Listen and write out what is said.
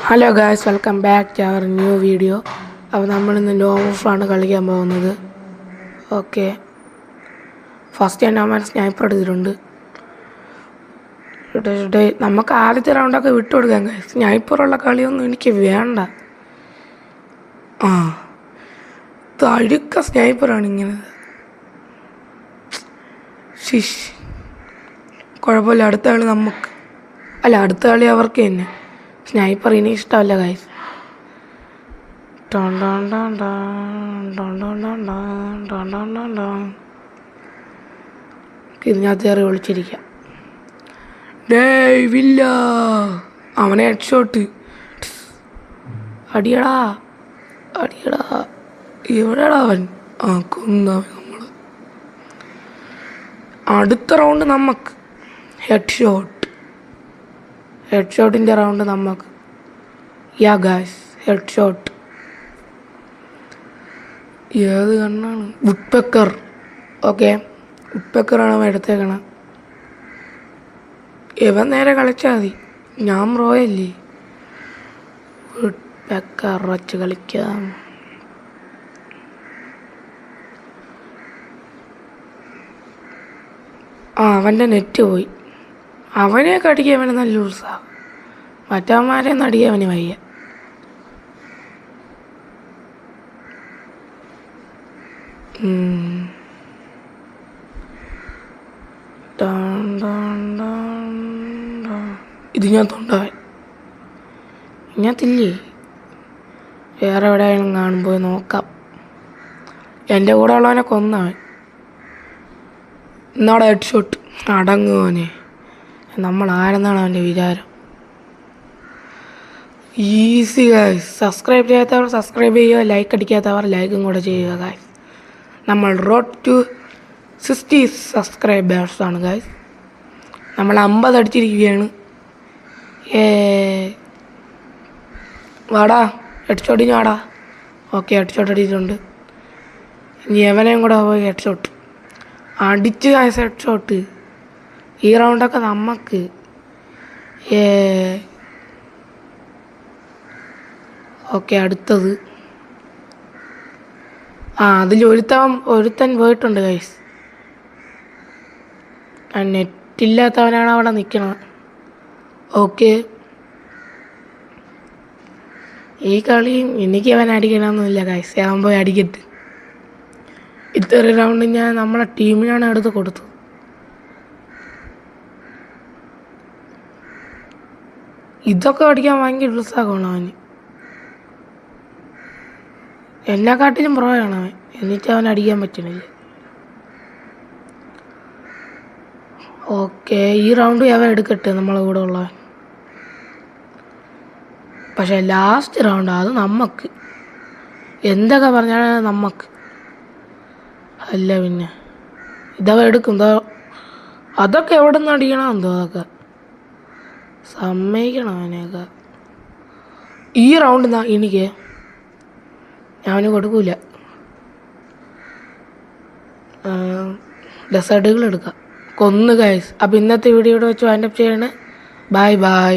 Hello guys, welcome back to our new video. അപ്പോൾ നമ്മളിന്ന് law ഓഫാണ് കളിക്കാൻ പോകുന്നത്. ഓക്കെ, ഫസ്റ്റ് തന്നെ അവൻ സ്നൈപ്പർ എടുത്തിട്ടുണ്ട്. നമുക്ക് ആദ്യത്തെ റൗണ്ടൊക്കെ വിട്ടുകൊടുക്കാം ഗായ്സ്. സ്നൈപ്പറുള്ള കളിയൊന്നും എനിക്ക് വേണ്ട. തഴുക്ക സ്നൈപ്പറാണ് ഇങ്ങനെ. കുഴപ്പമില്ല, അടുത്ത കളി നമുക്ക് അടുത്ത കളി അവർക്ക് തന്നെ. സ്നൈപ്പർ ഇനി ഇഷ്ടമല്ല ഗൈസ്. ഇതിനകത്ത് കയറി വിളിച്ചിരിക്കാം. ഡേവില്ല, അവനെ ഹെഡ് ഷോട്ട്. അടിയടാ അടിയടാ, എവിടെയാടാ അവൻ? കൊന്നവൻ നമ്മൾ. അടുത്ത റൗണ്ട് നമുക്ക് ഹെഡ് ഷോട്ടിൻ്റെ റൗണ്ട് നമുക്ക്. യാ ഗായ്സ്, ഹെഡ് ഷോട്ട്. ഏത് കണ്ണാണ്? വുഡ്പെക്കർ. ഓക്കെ, വുഡ്പെക്കറാണ് അവൻ എടുത്തേക്കണം. ഇവൻ നേരെ കളിച്ചാൽ മതി, ഞാൻ റോയല്ലേ. വുഡ്പെക്കർ വച്ച് കളിക്കാം. അവൻ്റെ നെറ്റ് പോയി. അവനെയൊക്കെ അടിക്കാൻ അവന് നല്ല ഉത്സാഹം. മറ്റവന്മാരെ ഒന്നും അടിക്കാൻ അവന് വയ്യ. ഇതിനകത്തുണ്ടാവൻ. ഇതിനകത്തില്ലേ? വേറെ എവിടെയായാലും കാണുമ്പോൾ നോക്കാം. എൻ്റെ കൂടെ ഉള്ളവനെ കൊന്നവൻ. എന്നാടെ ഹെഡ് ഷോട്ട്. അടങ്ങുവനെ. നമ്മൾ ആരെന്നാണ് അവൻ്റെ വിചാരം? Easy guys. സബ്സ്ക്രൈബ് ചെയ്യാത്തവർ സബ്സ്ക്രൈബ് ചെയ്യുക, ലൈക്ക് അടിക്കാത്തവർ ലൈക്കും കൂടെ ചെയ്യുക ഗായ്സ്. നമ്മൾ റോഡ് ടു 60 സബ്സ്ക്രൈബേഴ്സാണ് ഗായ്സ്. നമ്മൾ 50 അടിച്ചിരിക്കുകയാണ്. വാടാ, ഹെഡ് ഷോട്ടിന് വാടാ. ഓക്കെ, ഹെഡ് ഷോട്ട് അടിച്ചിട്ടുണ്ട്. ഇനി എവനെയും കൂടെ പോയി ഹെഡ് ഷോട്ട് അടിച്ച് ഗായ്സ്. Head shot. ഈ റൗണ്ടൊക്കെ നമുക്ക്. ഓക്കെ, അടുത്തത്. അതിൽ ഒരുത്തൻ പോയിട്ടുണ്ട് ഗൈസ്. നെറ്റില്ലാത്തവനാണ് അവിടെ നിൽക്കുന്നത്. ഓക്കെ, ഈ കളിയും എനിക്ക് അവൻ അടിക്കണമെന്നില്ല ഗൈസ്. ഞാൻ പോയി അടിക്കട്ടെ. ഇത്ര റൗണ്ട് ഞാൻ നമ്മളെ ടീമിനാണ് എടുത്ത് കൊടുത്തത്. ഇതൊക്കെ അടിക്കാൻ ഭയങ്കര ഉത്സാഹമാണ് അവന്. എന്നെക്കാട്ടിലും പ്രോയാണ് അവൻ, എന്നിട്ട് അവൻ അടിക്കാൻ പറ്റണില്ല. ഓക്കെ, ഈ റൗണ്ട് അവൻ എടുക്കട്ടെ, നമ്മളെ കൂടെ ഉള്ളവൻ. പക്ഷെ ലാസ്റ്റ് റൗണ്ട് അത് നമുക്ക്. എന്തൊക്കെ പറഞ്ഞാൽ നമുക്ക് അല്ല. പിന്നെ ഇതവ എടുക്കും. അതൊക്കെ എവിടെ നിന്ന് അടിക്കണം എന്തോ. അതൊക്കെ സമ്മതിക്കണം അവനെയൊക്കെ. ഈ റൗണ്ട് എനിക്ക് ഞാന് കൊടുക്കൂല. ഡെസേർട്ടുകൾ എടുക്കാം. കൊന്നു ഗൈസ്. അപ്പോൾ ഇന്നത്തെ വീഡിയോ ഇവിടെ വെച്ച് വൈൻഡപ്പ് ചെയ്യണേ. Bye bye.